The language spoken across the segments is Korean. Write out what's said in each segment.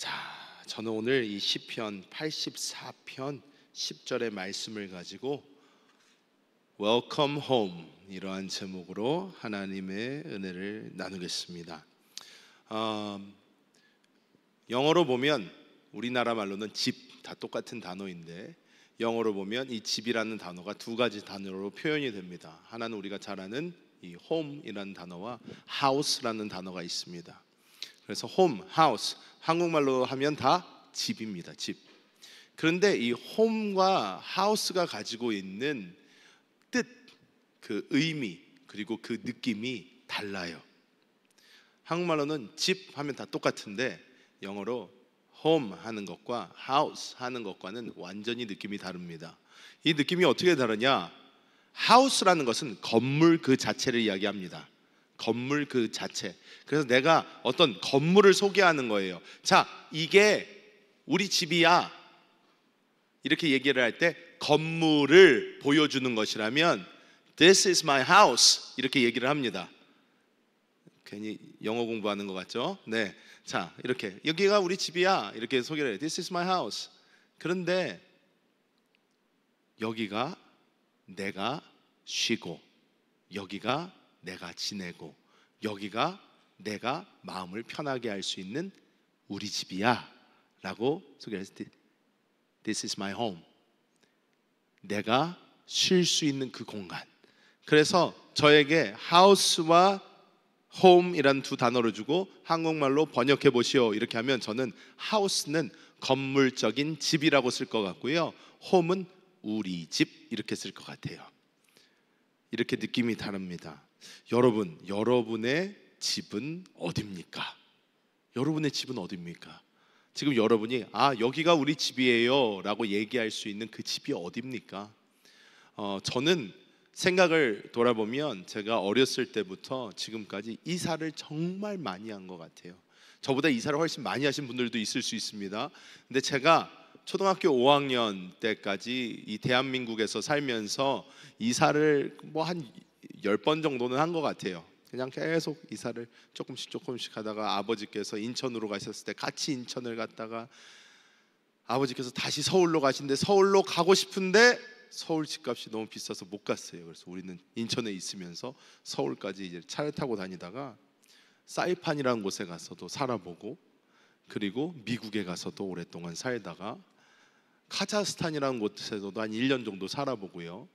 자, 저는 오늘 이 시편 84편 10절의 말씀을 가지고 Welcome Home 이러한 제목으로 하나님의 은혜를 나누겠습니다. 영어로 보면 우리나라 말로는 집 다 똑같은 단어인데 영어로 보면 이 집이라는 단어가 두 가지 단어로 표현이 됩니다. 하나는 우리가 잘 아는 이 home이라는 단어와 house라는 단어가 있습니다. 그래서 home, house 한국말로 하면 다 집입니다. 집. 그런데 이 home과 house가 가지고 있는 뜻, 그 의미 그리고 그 느낌이 달라요. 한국말로는 집 하면 다 똑같은데 영어로 home 하는 것과 house 하는 것과는 완전히 느낌이 다릅니다. 이 느낌이 어떻게 다르냐? house라는 것은 건물 그 자체를 이야기합니다. 건물 그 자체. 그래서 내가 어떤 건물을 소개하는 거예요. 자, 이게 우리 집이야. 이렇게 얘기를 할 때 건물을 보여주는 것이라면 This is my house 이렇게 얘기를 합니다. 괜히 영어 공부하는 것 같죠? 네. 자, 이렇게 여기가 우리 집이야 이렇게 소개를 해요. This is my house. 그런데 여기가 내가 쉬고 여기가 내가 지내고 여기가 내가 마음을 편하게 할 수 있는 우리 집이야 라고 소개를 했을 때 This is my home. 내가 쉴 수 있는 그 공간. 그래서 저에게 house와 home이란 두 단어를 주고 한국말로 번역해 보시오 이렇게 하면 저는 house는 건물적인 집이라고 쓸 것 같고요, home은 우리 집 이렇게 쓸 것 같아요. 이렇게 느낌이 다릅니다. 여러분, 여러분의 집은 어디입니까? 여러분의 집은 어디입니까? 지금 여러분이 여기가 우리 집이에요 라고 얘기할 수 있는 그 집이 어디입니까? 저는 생각을 돌아보면 제가 어렸을 때부터 지금까지 이사를 정말 많이 한 것 같아요. 저보다 이사를 훨씬 많이 하신 분들도 있을 수 있습니다. 근데 제가 초등학교 5학년 때까지 이 대한민국에서 살면서 이사를 뭐 한 10번 정도는 한 것 같아요. 그냥 계속 이사를 조금씩 하다가 아버지께서 인천으로 가셨을 때 같이 인천을 갔다가 아버지께서 다시 서울로 가신데 서울로 가고 싶은데 서울 집값이 너무 비싸서 못 갔어요. 그래서 우리는 인천에 있으면서 서울까지 이제 차를 타고 다니다가 사이판이라는 곳에 가서도 살아보고 그리고 미국에 가서도 오랫동안 살다가 카자흐스탄이라는 곳에서도 한 1년 정도 살아보고요.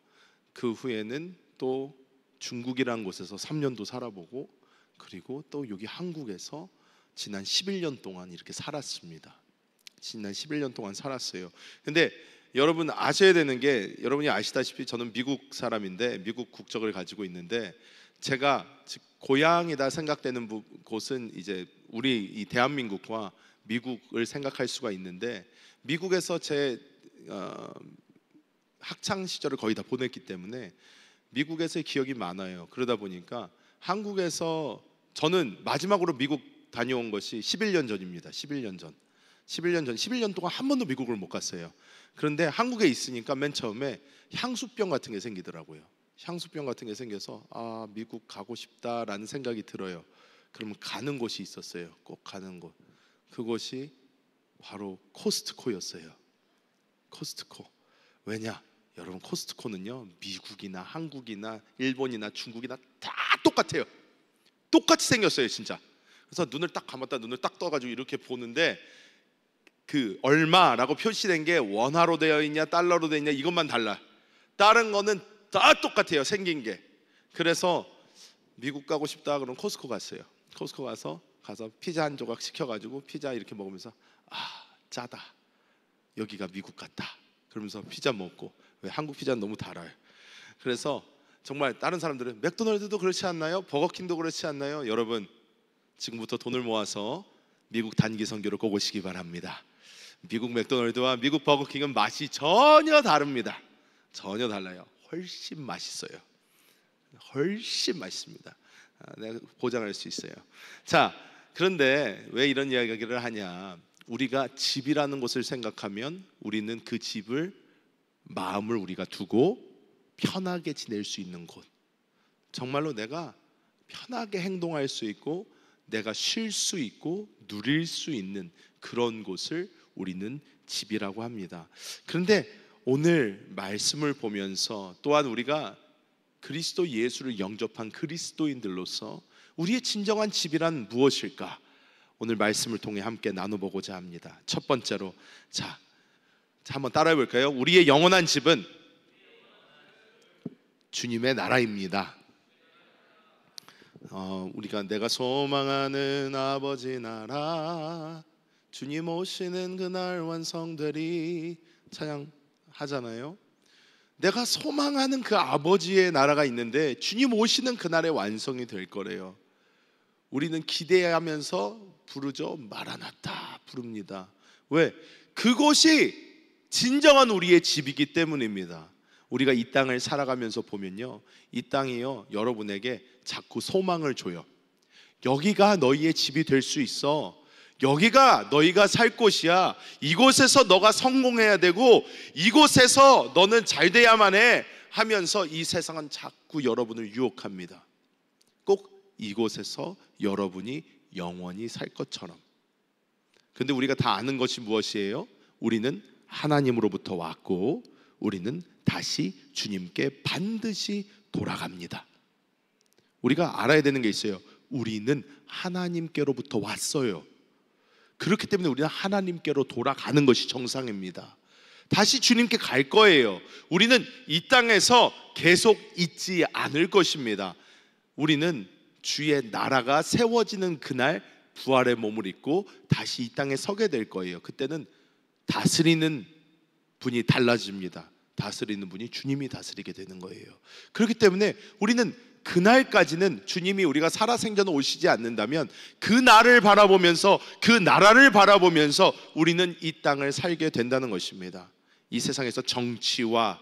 그 후에는 또 중국이라는 곳에서 3년도 살아보고 그리고 또 여기 한국에서 지난 11년 동안 이렇게 살았습니다. 지난 11년 동안 살았어요. 근데 여러분 아셔야 되는 게, 여러분이 아시다시피 저는 미국 사람인데 미국 국적을 가지고 있는데 제가 고향이다 생각되는 곳은 이제 우리 이 대한민국과 미국을 생각할 수가 있는데 미국에서 제 학창 시절을 거의 다 보냈기 때문에 미국에서의 기억이 많아요. 그러다 보니까 한국에서 저는 마지막으로 미국 다녀온 것이 11년 전입니다. 11년 동안 한 번도 미국을 못 갔어요. 그런데 한국에 있으니까 맨 처음에 향수병 같은 게 생기더라고요. 향수병 같은 게 생겨서 미국 가고 싶다라는 생각이 들어요. 그러면 가는 곳이 있었어요. 꼭 가는 곳. 그곳이 바로 코스트코였어요. 코스트코. 왜냐? 여러분, 코스트코는요 미국이나 한국이나 일본이나 중국이나 다 똑같아요. 똑같이 생겼어요 진짜. 그래서 눈을 딱 감았다 눈을 딱 떠가지고 이렇게 보는데 그 얼마라고 표시된 게 원화로 되어 있냐 달러로 되어 있냐 이것만 달라. 다른 거는 다 똑같아요 생긴 게. 그래서 미국 가고 싶다 그러면 코스트코 갔어요. 코스트코 가서 피자 한 조각 시켜가지고 피자 이렇게 먹으면서 짜다, 여기가 미국 같다 그러면서 피자 먹고, 왜 한국 피자는 너무 달아요. 그래서 정말 다른 사람들은 맥도날드도 그렇지 않나요? 버거킹도 그렇지 않나요? 여러분, 지금부터 돈을 모아서 미국 단기 선교를 꼭 오시기 바랍니다. 미국 맥도날드와 미국 버거킹은 맛이 전혀 다릅니다. 전혀 달라요. 훨씬 맛있어요. 훨씬 맛있습니다. 내가 보장할 수 있어요. 자, 그런데 왜 이런 이야기를 하냐? 우리가 집이라는 곳을 생각하면 우리는 그 집을, 마음을 우리가 두고 편하게 지낼 수 있는 곳, 정말로 내가 편하게 행동할 수 있고 내가 쉴 수 있고 누릴 수 있는 그런 곳을 우리는 집이라고 합니다. 그런데 오늘 말씀을 보면서 또한 우리가 그리스도 예수를 영접한 그리스도인들로서 우리의 진정한 집이란 무엇일까? 오늘 말씀을 통해 함께 나눠보고자 합니다. 첫 번째로 자 한번 따라해 볼까요? 우리의 영원한 집은 주님의 나라입니다. 우리가 내가 소망하는 아버지 나라 주님 오시는 그날 완성되리 찬양하잖아요. 내가 소망하는 그 아버지의 나라가 있는데 주님 오시는 그날에 완성이 될 거래요. 우리는 기대하면서 부르죠. 마라나타 부릅니다. 왜? 그곳이 진정한 우리의 집이기 때문입니다. 우리가 이 땅을 살아가면서 보면요, 이 땅이요 여러분에게 자꾸 소망을 줘요. 여기가 너희의 집이 될 수 있어. 여기가 너희가 살 곳이야. 이곳에서 너가 성공해야 되고 이곳에서 너는 잘 돼야만 해 하면서 이 세상은 자꾸 여러분을 유혹합니다. 꼭 이곳에서 여러분이 영원히 살 것처럼. 근데 우리가 다 아는 것이 무엇이에요? 우리는 하나님으로부터 왔고 우리는 다시 주님께 반드시 돌아갑니다. 우리가 알아야 되는 게 있어요. 우리는 하나님께로부터 왔어요. 그렇기 때문에 우리는 하나님께로 돌아가는 것이 정상입니다. 다시 주님께 갈 거예요. 우리는 이 땅에서 계속 있지 않을 것입니다. 우리는 주의 나라가 세워지는 그날 부활의 몸을 입고 다시 이 땅에 서게 될 거예요. 그때는 다스리는 분이 달라집니다. 다스리는 분이 주님이 다스리게 되는 거예요. 그렇기 때문에 우리는 그날까지는 주님이 우리가 살아생전 오시지 않는다면 그 날을 바라보면서 그 나라를 바라보면서 우리는 이 땅을 살게 된다는 것입니다. 이 세상에서 정치와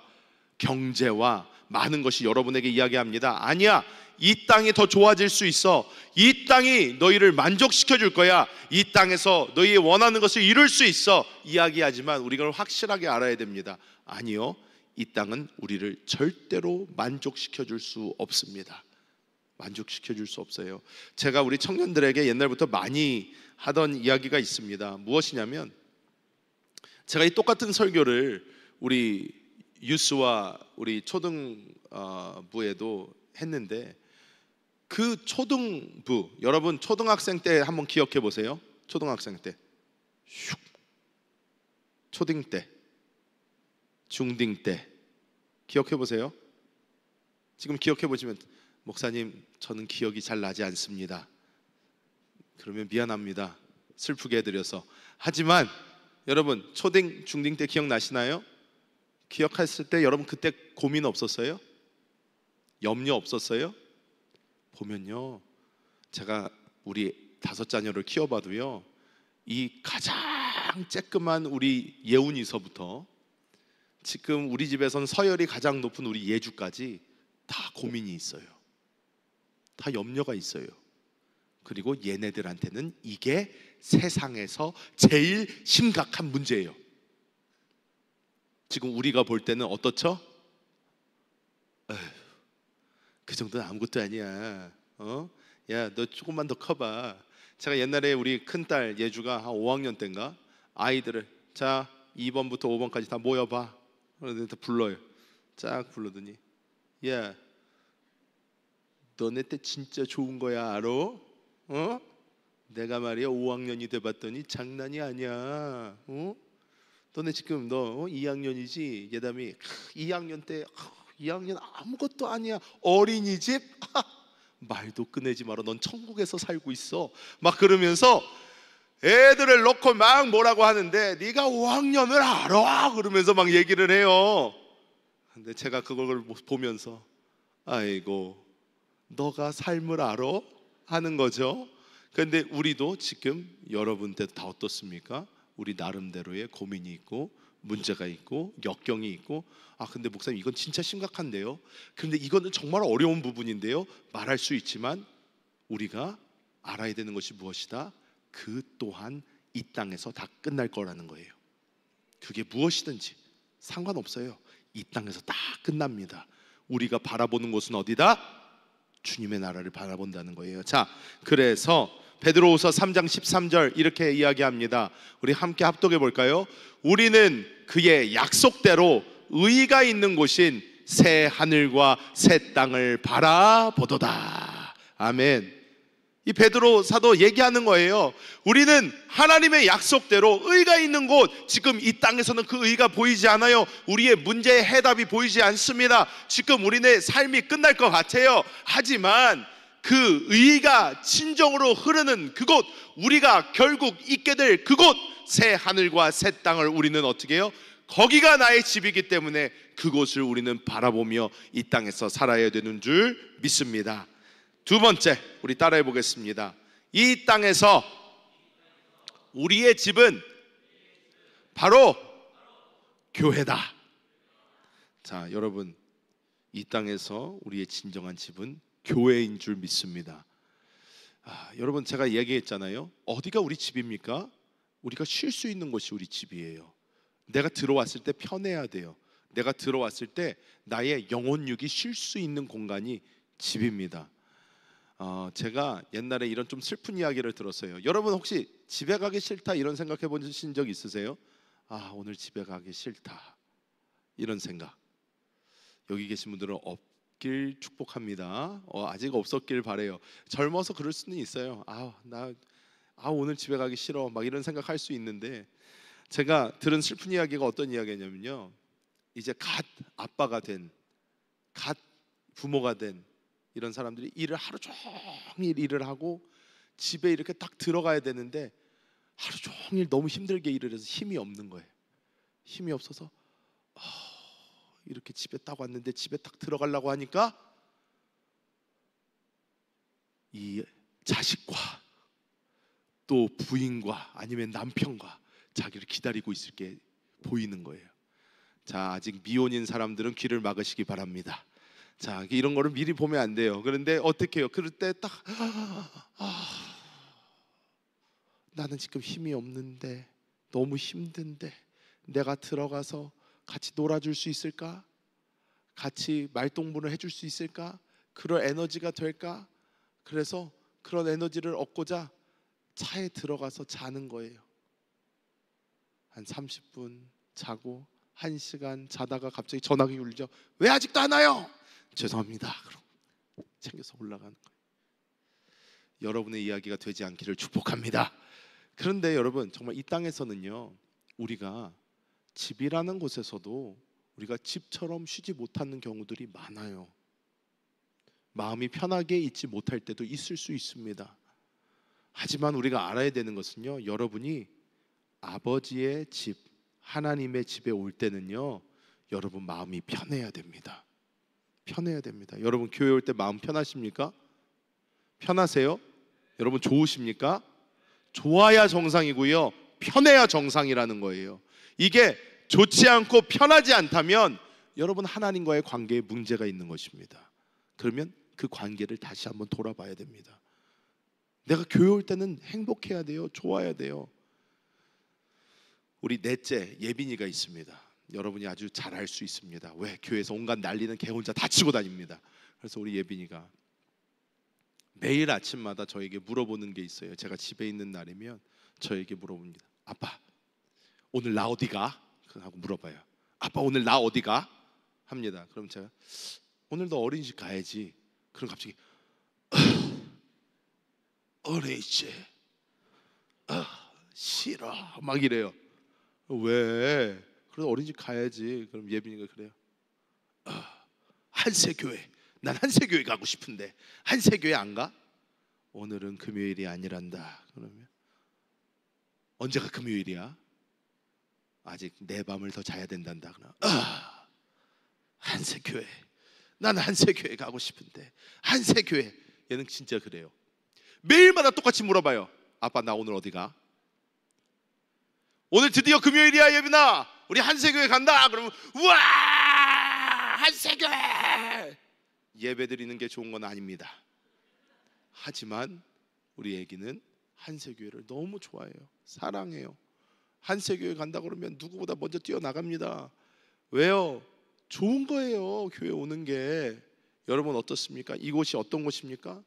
경제와 많은 것이 여러분에게 이야기합니다. 아니야, 이 땅이 더 좋아질 수 있어. 이 땅이 너희를 만족시켜 줄 거야. 이 땅에서 너희 원하는 것을 이룰 수 있어 이야기하지만 우리가 확실하게 알아야 됩니다. 아니요, 이 땅은 우리를 절대로 만족시켜 줄 수 없습니다. 만족시켜 줄 수 없어요. 제가 우리 청년들에게 옛날부터 많이 하던 이야기가 있습니다. 무엇이냐면, 제가 이 똑같은 설교를 우리 유스와 우리 초등부에도 했는데, 그 초등부, 여러분 초등학생 때 한번 기억해 보세요. 초등학생 때, 초딩 때, 중딩 때 기억해 보세요. 지금 기억해 보시면, 목사님 저는 기억이 잘 나지 않습니다. 그러면 미안합니다. 슬프게 해드려서. 하지만 여러분 초딩, 중딩 때 기억나시나요? 기억했을 때 여러분 그때 고민 없었어요? 염려 없었어요? 보면요, 제가 우리 5 자녀를 키워봐도요, 이 가장 쬐끄만 우리 예훈이서부터 지금 우리 집에선 서열이 가장 높은 우리 예주까지 다 고민이 있어요. 다 염려가 있어요. 그리고 얘네들한테는 이게 세상에서 제일 심각한 문제예요. 지금 우리가 볼 때는 어떻죠? 에휴, 그 정도는 아무것도 아니야. 야, 너 조금만 더 커봐. 제가 옛날에 우리 큰딸 예주가 한 5학년 때인가 아이들을 자 2번부터 5번까지 다 모여봐. 그런데 다 불러요. 쫙 불러더니, 야, 너네 때 진짜 좋은 거야 알아? 내가 말이야 5학년이 돼봤더니 장난이 아니야. 너네 지금 너 2학년이지? 예담이 2학년 때 2학년 아무것도 아니야. 어린이집? 말도 꺼내지 마라. 넌 천국에서 살고 있어. 막 그러면서 애들을 놓고 막 뭐라고 하는데, 네가 5학년을 알아? 그러면서 막 얘기를 해요. 근데 제가 그걸 보면서, 아이고, 너가 삶을 알아? 하는 거죠. 그런데 우리도 지금 여러분 때 다 어떻습니까? 우리 나름대로의 고민이 있고 문제가 있고 역경이 있고, 근데 목사님 이건 진짜 심각한데요, 그런데 이거는 정말 어려운 부분인데요 말할 수 있지만, 우리가 알아야 되는 것이 무엇이다? 그 또한 이 땅에서 다 끝날 거라는 거예요. 그게 무엇이든지 상관없어요. 이 땅에서 다 끝납니다. 우리가 바라보는 곳은 어디다? 주님의 나라를 바라본다는 거예요. 자, 그래서 베드로후서 3장 13절 이렇게 이야기합니다. 우리 함께 합독해 볼까요? 우리는 그의 약속대로 의가 있는 곳인 새 하늘과 새 땅을 바라보도다. 아멘. 이 베드로 사도 얘기하는 거예요. 우리는 하나님의 약속대로 의가 있는 곳, 지금 이 땅에서는 그 의가 보이지 않아요. 우리의 문제의 해답이 보이지 않습니다. 지금 우리의 삶이 끝날 것 같아요. 하지만 그 의가 진정으로 흐르는 그곳, 우리가 결국 있게 될 그곳, 새 하늘과 새 땅을 우리는 어떻게 해요? 거기가 나의 집이기 때문에 그곳을 우리는 바라보며 이 땅에서 살아야 되는 줄 믿습니다. 두 번째, 우리 따라해 보겠습니다. 이 땅에서 우리의 집은 바로 교회다. 자, 여러분, 이 땅에서 우리의 진정한 집은 교회인 줄 믿습니다. 여러분, 제가 얘기했잖아요. 어디가 우리 집입니까? 우리가 쉴 수 있는 곳이 우리 집이에요. 내가 들어왔을 때 편해야 돼요. 내가 들어왔을 때 나의 영혼육이 쉴 수 있는 공간이 집입니다. 제가 옛날에 이런 좀 슬픈 이야기를 들었어요. 여러분 혹시 집에 가기 싫다 이런 생각해 보신 적 있으세요? 오늘 집에 가기 싫다 이런 생각. 여기 계신 분들은 없길 축복합니다. 아직 없었길 바래요. 젊어서 그럴 수는 있어요. 오늘 집에 가기 싫어 막 이런 생각할 수 있는데, 제가 들은 슬픈 이야기가 어떤 이야기냐면요, 이제 갓 아빠가 된, 갓 부모가 된 이런 사람들이 일을 하루 종일 일을 하고 집에 이렇게 딱 들어가야 되는데 하루 종일 너무 힘들게 일을 해서 힘이 없는 거예요. 힘이 없어서 이렇게 집에 딱 왔는데 집에 딱 들어가려고 하니까 이 자식과 또 부인과 아니면 남편과 자기를 기다리고 있을 게 보이는 거예요. 자, 아직 미혼인 사람들은 귀를 막으시기 바랍니다. 자, 이런 거를 미리 보면 안 돼요. 그런데 어떻게 해요? 그럴 때 딱 나는 지금 힘이 없는데, 너무 힘든데 내가 들어가서 같이 놀아줄 수 있을까? 같이 말동무를 해줄 수 있을까? 그럴 에너지가 될까? 그래서 그런 에너지를 얻고자 차에 들어가서 자는 거예요. 한 30분 자고 1시간 자다가 갑자기 전화기 울죠. 왜 아직도 안 와요? 죄송합니다. 그럼 챙겨서 올라가는 거예요. 여러분의 이야기가 되지 않기를 축복합니다. 그런데 여러분, 정말 이 땅에서는요, 우리가 집이라는 곳에서도 우리가 집처럼 쉬지 못하는 경우들이 많아요. 마음이 편하게 있지 못할 때도 있을 수 있습니다. 하지만 우리가 알아야 되는 것은요, 여러분이 아버지의 집, 하나님의 집에 올 때는요, 여러분 마음이 편해야 됩니다. 편해야 됩니다. 여러분 교회 올 때 마음 편하십니까? 편하세요? 여러분 좋으십니까? 좋아야 정상이고요, 편해야 정상이라는 거예요. 이게 좋지 않고 편하지 않다면 여러분 하나님과의 관계에 문제가 있는 것입니다. 그러면 그 관계를 다시 한번 돌아봐야 됩니다. 내가 교회 올 때는 행복해야 돼요. 좋아야 돼요. 우리 넷째 예빈이가 있습니다. 여러분이 아주 잘 알 수 있습니다. 왜? 교회에서 온갖 난리는 걔 혼자 다 치고 다닙니다. 그래서 우리 예빈이가 매일 아침마다 저에게 물어보는 게 있어요. 제가 집에 있는 날이면 저에게 물어봅니다. 아빠, 오늘 나 어디 가? 하고 물어봐요. 아빠, 오늘 나 어디 가? 합니다. 그럼 제가 오늘 너 어린이집 가야지. 그럼 갑자기 어린이집 싫어 막 이래요. 왜? 그래서 어린이집 가야지. 그럼 예빈이가 그래요. 한세교회, 난 한세교회 가고 싶은데 한세교회 안 가? 오늘은 금요일이 아니란다. 그러면 언제가 금요일이야? 아직 내 밤을 더 자야 된단다. 그럼 한세교회, 난 한세교회 가고 싶은데 한세교회. 얘는 진짜 그래요. 매일마다 똑같이 물어봐요. 아빠, 나 오늘 어디 가? 오늘 드디어 금요일이야 예빈아, 우리 한세교회 간다. 그러면 우와, 한세교회. 예배 드리는 게 좋은 건 아닙니다. 하지만 우리 애기는 한세교회를 너무 좋아해요. 사랑해요. 한세교회 간다 그러면 누구보다 먼저 뛰어나갑니다. 왜요? 좋은 거예요. 교회 오는 게. 여러분 어떻습니까? 이곳이 어떤 곳입니까?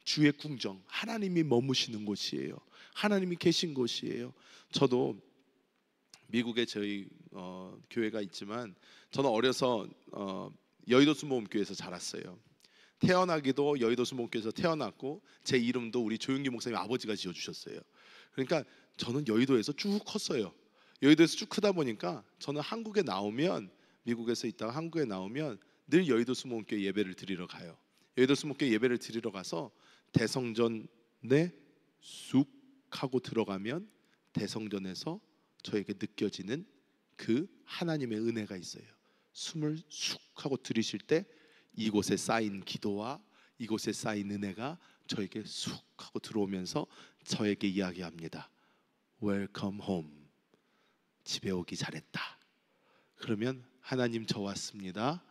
주의 궁정, 하나님이 머무시는 곳이에요. 하나님이 계신 곳이에요. 저도 미국에 저희 교회가 있지만 저는 어려서 여의도 수목원교회에서 자랐어요. 태어나기도 여의도 수목원교회에서 태어났고 제 이름도 우리 조윤기 목사님 아버지가 지어주셨어요. 그러니까 저는 여의도에서 쭉 컸어요. 여의도에서 쭉 크다 보니까 저는 한국에 나오면, 미국에서 있다가 한국에 나오면 늘 여의도 수목원교회 예배를 드리러 가요. 여의도 수목교회 예배를 드리러 가서 대성전에 쑥 하고 들어가면 대성전에서 저에게 느껴지는 그 하나님의 은혜가 있어요. 숨을 쑥 하고 들이쉴 때 이곳에 쌓인 기도와 이곳에 쌓인 은혜가 저에게 쑥 하고 들어오면서 저에게 이야기합니다. Welcome home. 집에 오기 잘했다. 그러면 하나님 저 왔습니다.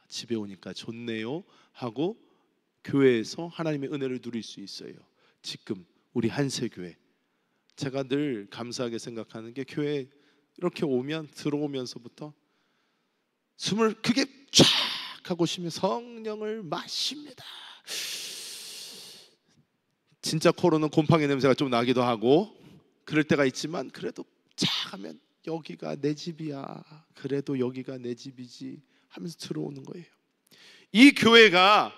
집에 오니까 좋네요 하고 교회에서 하나님의 은혜를 누릴 수 있어요. 지금 우리 한세교회, 제가 늘 감사하게 생각하는 게 교회 이렇게 오면 들어오면서부터 숨을 크게 쫙 하고 쉬며 성령을 마십니다. 진짜 코로는 곰팡이 냄새가 좀 나기도 하고 그럴 때가 있지만 그래도 쫙 하면 여기가 내 집이야, 그래도 여기가 내 집이지 하면서 들어오는 거예요. 이 교회가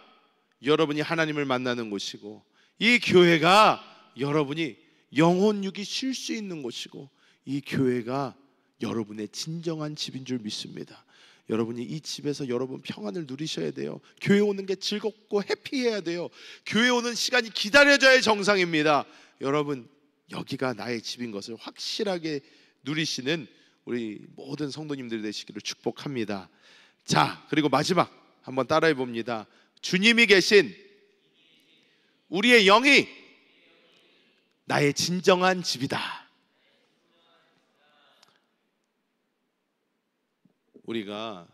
여러분이 하나님을 만나는 곳이고, 이 교회가 여러분이 영혼육이 쉴 수 있는 곳이고, 이 교회가 여러분의 진정한 집인 줄 믿습니다. 여러분이 이 집에서 여러분 평안을 누리셔야 돼요. 교회 오는 게 즐겁고 해피해야 돼요. 교회 오는 시간이 기다려져야 정상입니다. 여러분 여기가 나의 집인 것을 확실하게 누리시는 우리 모든 성도님들이 되시기를 축복합니다. 자, 그리고 마지막 한번 따라해 봅니다. 주님이 계신 우리의 영이 나의 진정한 집이다. 우리가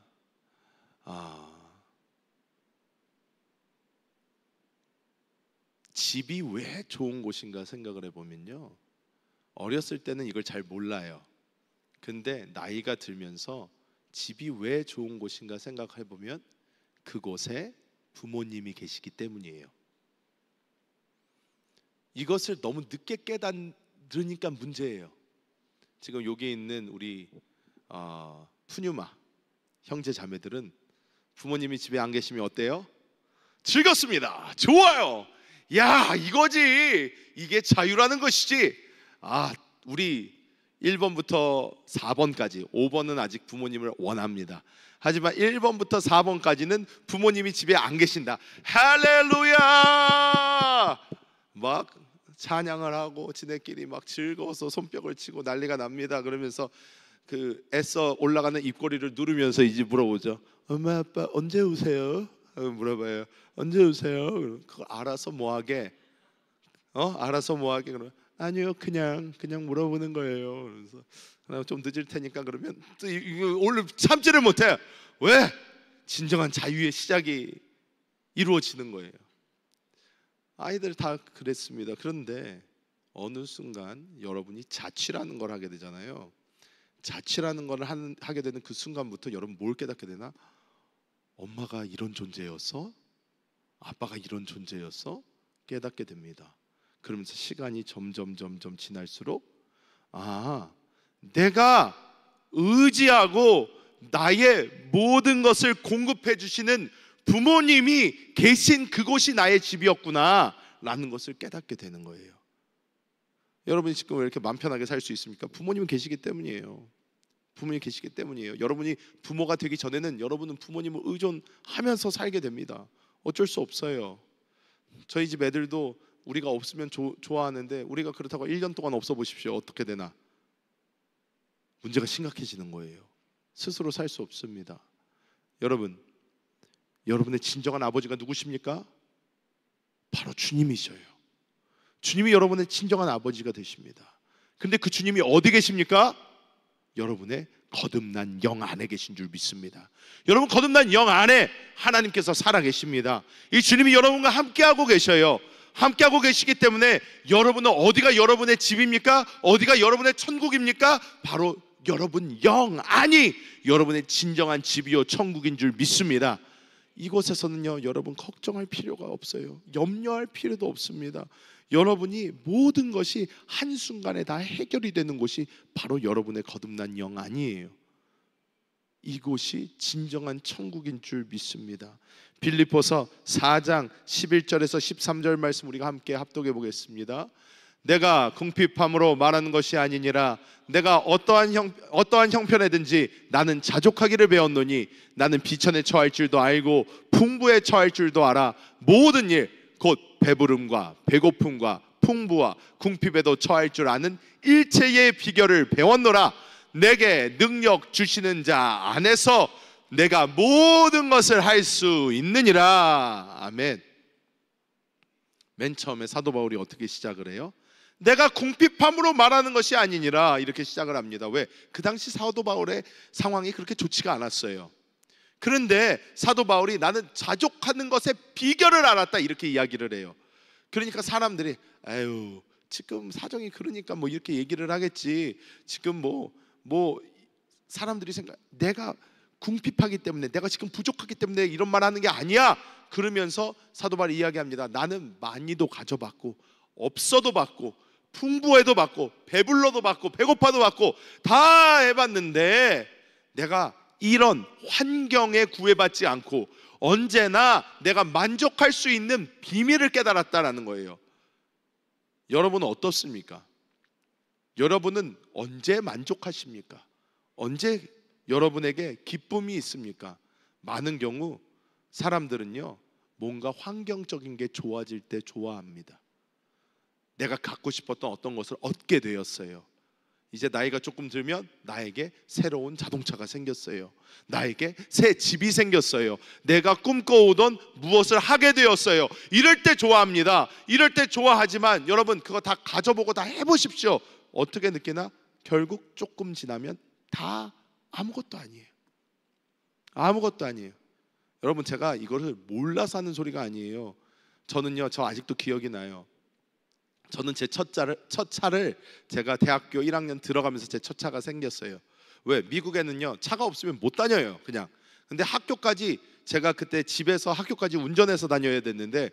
집이 왜 좋은 곳인가 생각을 해보면요, 어렸을 때는 이걸 잘 몰라요. 근데 나이가 들면서 집이 왜 좋은 곳인가 생각해보면 그곳에 부모님이 계시기 때문이에요. 이것을 너무 늦게 깨달으니까 문제예요. 지금 여기 있는 우리 푸뉴마 형제 자매들은 부모님이 집에 안 계시면 어때요? 즐겁습니다. 좋아요. 야, 이거지. 이게 자유라는 것이지. 우리 1번부터 4번까지, 5번은 아직 부모님을 원합니다. 하지만 1번부터 4번까지는 부모님이 집에 안 계신다. 할렐루야! 막 찬양을 하고 지네끼리 막 즐거워서 손뼉을 치고 난리가 납니다. 그러면서 그 애써 올라가는 입꼬리를 누르면서 이제 물어보죠. 엄마 아빠 언제 오세요? 물어봐요. 언제 오세요? 그거 알아서 뭐하게? 알아서 뭐하게? 그러면 아니요, 그냥 물어보는 거예요. 그래서 좀 늦을 테니까 그러면 또 이거 오늘 참지를 못해. 왜? 진정한 자유의 시작이 이루어지는 거예요. 아이들 다 그랬습니다. 그런데 어느 순간 여러분이 자취라는 걸 하게 되잖아요. 자취라는 걸 하게 되는 그 순간부터 여러분 뭘 깨닫게 되나? 엄마가 이런 존재였어? 아빠가 이런 존재였어? 깨닫게 됩니다. 그러면서 시간이 점점 지날수록 내가 의지하고 나의 모든 것을 공급해 주시는 부모님이 계신 그곳이 나의 집이었구나 라는 것을 깨닫게 되는 거예요. 여러분이 지금 왜 이렇게 마음 편하게 살 수 있습니까? 부모님이 계시기 때문이에요. 부모님이 계시기 때문이에요. 여러분이 부모가 되기 전에는 여러분은 부모님을 의존하면서 살게 됩니다. 어쩔 수 없어요. 저희 집 애들도 우리가 없으면 좋아하는데 우리가 그렇다고 1년 동안 없어 보십시오. 어떻게 되나? 문제가 심각해지는 거예요. 스스로 살 수 없습니다. 여러분의 진정한 아버지가 누구십니까? 바로 주님이셔요. 주님이 여러분의 진정한 아버지가 되십니다. 근데 그 주님이 어디 계십니까? 여러분의 거듭난 영 안에 계신 줄 믿습니다. 여러분 거듭난 영 안에 하나님께서 살아계십니다. 이 주님이 여러분과 함께하고 계셔요. 함께하고 계시기 때문에 여러분은 어디가 여러분의 집입니까? 어디가 여러분의 천국입니까? 바로 여러분 영 안이 여러분의 진정한 집이요 천국인 줄 믿습니다. 이곳에서는요, 여러분 걱정할 필요가 없어요. 염려할 필요도 없습니다. 여러분이 모든 것이 한순간에 다 해결이 되는 곳이 바로 여러분의 거듭난 영 안이에요. 이곳이 진정한 천국인 줄 믿습니다. 빌립보서 4장 11절에서 13절 말씀 우리가 함께 합독해 보겠습니다. 내가 궁핍함으로 말하는 것이 아니니라. 내가 어떠한 형편에든지 나는 자족하기를 배웠노니 나는 비천에 처할 줄도 알고 풍부에 처할 줄도 알아. 모든 일 곧 배부름과 배고픔과 풍부와 궁핍에도 처할 줄 아는 일체의 비결을 배웠노라. 내게 능력 주시는 자 안에서 내가 모든 것을 할 수 있느니라. 아멘. 맨 처음에 사도 바울이 어떻게 시작을 해요? 내가 궁핍함으로 말하는 것이 아니니라, 이렇게 시작을 합니다. 왜? 그 당시 사도 바울의 상황이 그렇게 좋지가 않았어요. 그런데 사도 바울이 나는 자족하는 것의 비결을 알았다, 이렇게 이야기를 해요. 그러니까 사람들이 아유, 지금 사정이 그러니까 뭐 이렇게 얘기를 하겠지. 지금 뭐 사람들이 생각, 내가 궁핍하기 때문에, 내가 지금 부족하기 때문에 이런 말 하는 게 아니야. 그러면서 사도 바울이 이야기합니다. 나는 많이도 가져봤고 없어도 받고 풍부해도 받고 배불러도 받고 배고파도 받고 다 해봤는데 내가 이런 환경에 구애받지 않고 언제나 내가 만족할 수 있는 비밀을 깨달았다라는 거예요. 여러분은 어떻습니까? 여러분은 언제 만족하십니까? 언제 여러분에게 기쁨이 있습니까? 많은 경우 사람들은요, 뭔가 환경적인 게 좋아질 때 좋아합니다. 내가 갖고 싶었던 어떤 것을 얻게 되었어요. 이제 나이가 조금 들면 나에게 새로운 자동차가 생겼어요. 나에게 새 집이 생겼어요. 내가 꿈꿔오던 무엇을 하게 되었어요. 이럴 때 좋아합니다. 이럴 때 좋아하지만 여러분, 그거 다 가져보고 다 해보십시오. 어떻게 느끼나? 결국 조금 지나면 다 아무것도 아니에요. 아무것도 아니에요. 여러분, 제가 이거를 몰라서 하는 소리가 아니에요. 저는요, 저 아직도 기억이 나요. 저는 제 첫 차를 제가 대학교 1학년 들어가면서 제 첫 차가 생겼어요. 왜? 미국에는요, 차가 없으면 못 다녀요, 그냥. 근데 학교까지, 제가 그때 집에서 학교까지 운전해서 다녀야 됐는데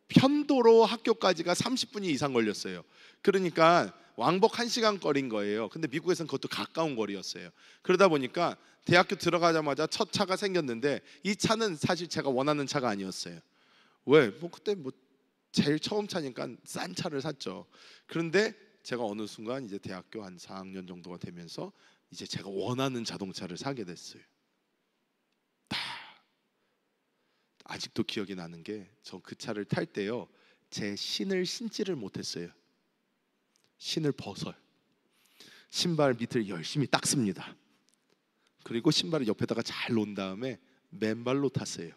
편도로 학교까지가 30분이 이상 걸렸어요. 그러니까 왕복 1시간 거리인 거예요. 근데 미국에서는 그것도 가까운 거리였어요. 그러다 보니까 대학교 들어가자마자 첫 차가 생겼는데 이 차는 사실 제가 원하는 차가 아니었어요. 왜? 그때 제일 처음 차니까 싼 차를 샀죠. 그런데 제가 어느 순간 이제 대학교 한 4학년 정도가 되면서 이제 제가 원하는 자동차를 사게 됐어요. 아직도 기억이 나는 게, 저 그 차를 탈 때요, 제 신을 신지를 못했어요. 신을 벗어요. 신발 밑을 열심히 닦습니다. 그리고 신발을 옆에다가 잘 놓은 다음에 맨발로 탔어요.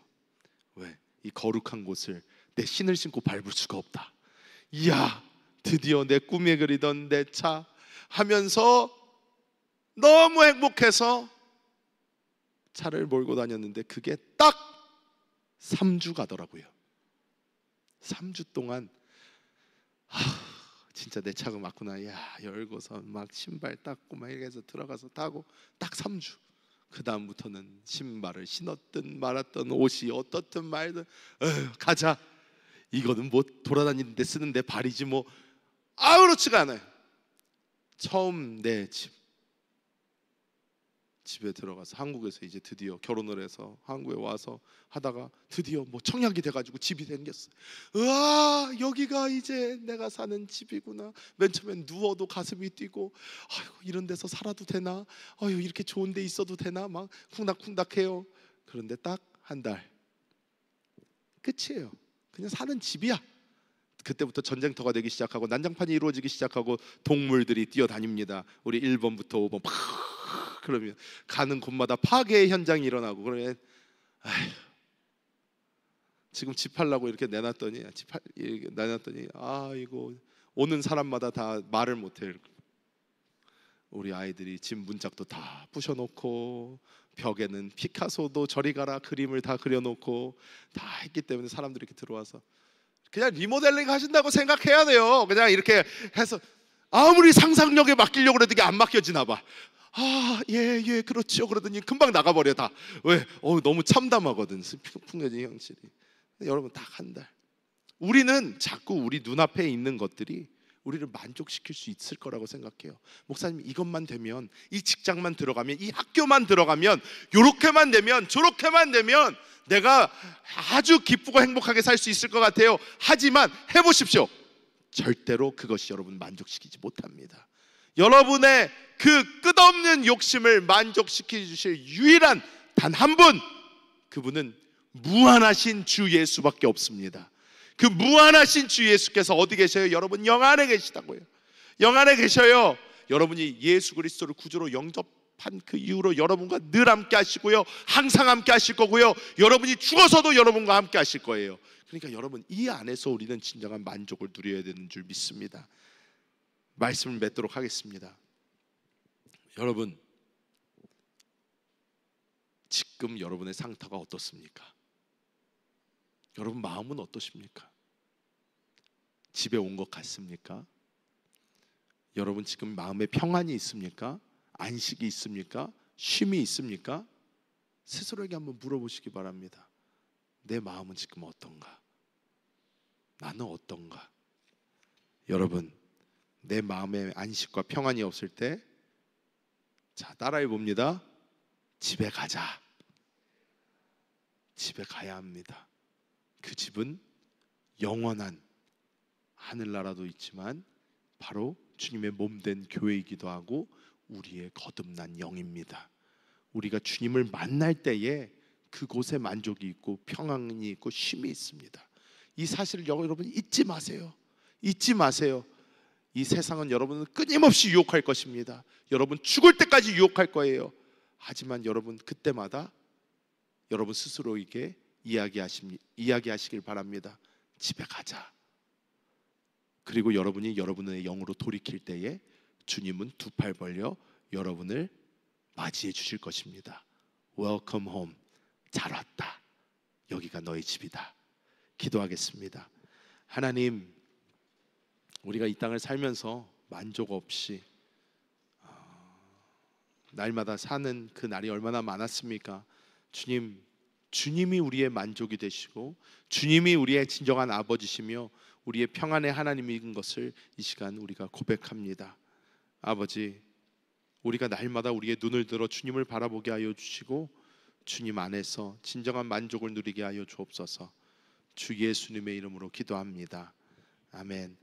왜? 이 거룩한 곳을 내 신을 신고 밟을 수가 없다. 이야, 드디어 내 꿈에 그리던 내 차 하면서 너무 행복해서 차를 몰고 다녔는데 그게 딱 3주 가더라고요. 3주 동안 진짜 내 차가 맞구나. 야, 열고서 막 신발 닦고 막 이렇게 해서 들어가서 타고 딱 3주. 그 다음부터는 신발을 신었든 말았든 옷이 어떻든 말든 가자. 이거는 뭐 돌아다니는데 쓰는데 발이지 뭐. 그렇지가 않아요. 처음 내 집에 들어가서, 한국에서 이제 드디어 결혼을 해서 한국에 와서 하다가 드디어 뭐 청약이 돼가지고 집이 생겼어. 우와, 여기가 이제 내가 사는 집이구나. 맨 처음엔 누워도 가슴이 뛰고, 아이고, 이런 데서 살아도 되나? 아유, 이렇게 좋은 데 있어도 되나? 막 쿵닥쿵닥해요. 그런데 딱 한 달 끝이에요. 그냥 사는 집이야. 그때부터 전쟁터가 되기 시작하고 난장판이 이루어지기 시작하고 동물들이 뛰어다닙니다. 우리 1번부터 5번 그러면 가는 곳마다 파괴의 현장이 일어나고, 그러면 지금 집 팔라고 이렇게 내놨더니 이거 오는 사람마다 다 말을 못해. 우리 아이들이 집 문짝도 다 부셔놓고 벽에는 피카소도 저리 가라 그림을 다 그려놓고 다 했기 때문에 사람들이 이렇게 들어와서 그냥 리모델링 하신다고 생각해야 돼요. 그냥 이렇게 해서 아무리 상상력에 맡기려고 해도 이게 안 맡겨지나 봐. 아, 예, 예, 그렇죠. 그러더니 금방 나가버려 다. 왜? 너무 참담하거든. 풍요진 형실이. 여러분 딱 한 달. 우리는 자꾸 우리 눈앞에 있는 것들이 우리를 만족시킬 수 있을 거라고 생각해요. 목사님, 이것만 되면, 이 직장만 들어가면, 이 학교만 들어가면, 요렇게만 되면, 저렇게만 되면 내가 아주 기쁘고 행복하게 살 수 있을 것 같아요. 하지만 해보십시오. 절대로 그것이 여러분 만족시키지 못합니다. 여러분의 그 끝없는 욕심을 만족시켜 주실 유일한 단 한 분, 그분은 무한하신 주 예수밖에 없습니다. 그 무한하신 주 예수께서 어디 계셔요? 여러분 영 안에 계시다고요. 영 안에 계셔요. 여러분이 예수 그리스도를 구주로 영접한 그 이후로 여러분과 늘 함께 하시고요, 항상 함께 하실 거고요, 여러분이 죽어서도 여러분과 함께 하실 거예요. 그러니까 여러분, 이 안에서 우리는 진정한 만족을 누려야 되는 줄 믿습니다. 말씀을 맺도록 하겠습니다. 여러분, 지금 여러분의 상태가 어떻습니까? 여러분 마음은 어떠십니까? 집에 온 것 같습니까? 여러분 지금 마음에 평안이 있습니까? 안식이 있습니까? 쉼이 있습니까? 스스로에게 한번 물어보시기 바랍니다. 내 마음은 지금 어떤가? 나는 어떤가? 여러분, 내 마음에 안식과 평안이 없을 때, 자, 따라해 봅니다. 집에 가자. 집에 가야 합니다. 그 집은 영원한 하늘나라도 있지만 바로 주님의 몸된 교회이기도 하고 우리의 거듭난 영입니다. 우리가 주님을 만날 때에 그곳에 만족이 있고 평안이 있고 쉼이 있습니다. 이 사실을 여러분 잊지 마세요. 잊지 마세요. 이 세상은 여러분을 끊임없이 유혹할 것입니다. 여러분 죽을 때까지 유혹할 거예요. 하지만 여러분 그때마다 여러분 스스로에게 이야기하시길 바랍니다. 집에 가자. 그리고 여러분이 여러분의 영으로 돌이킬 때에 주님은 두 팔 벌려 여러분을 맞이해 주실 것입니다. Welcome home. 잘 왔다. 여기가 너의 집이다. 기도하겠습니다. 하나님, 우리가 이 땅을 살면서 만족 없이 날마다 사는 그 날이 얼마나 많았습니까? 주님, 주님이 우리의 만족이 되시고 주님이 우리의 진정한 아버지시며 우리의 평안의 하나님인 것을 이 시간 우리가 고백합니다. 아버지, 우리가 날마다 우리의 눈을 들어 주님을 바라보게 하여 주시고 주님 안에서 진정한 만족을 누리게 하여 주옵소서. 주 예수님의 이름으로 기도합니다. 아멘.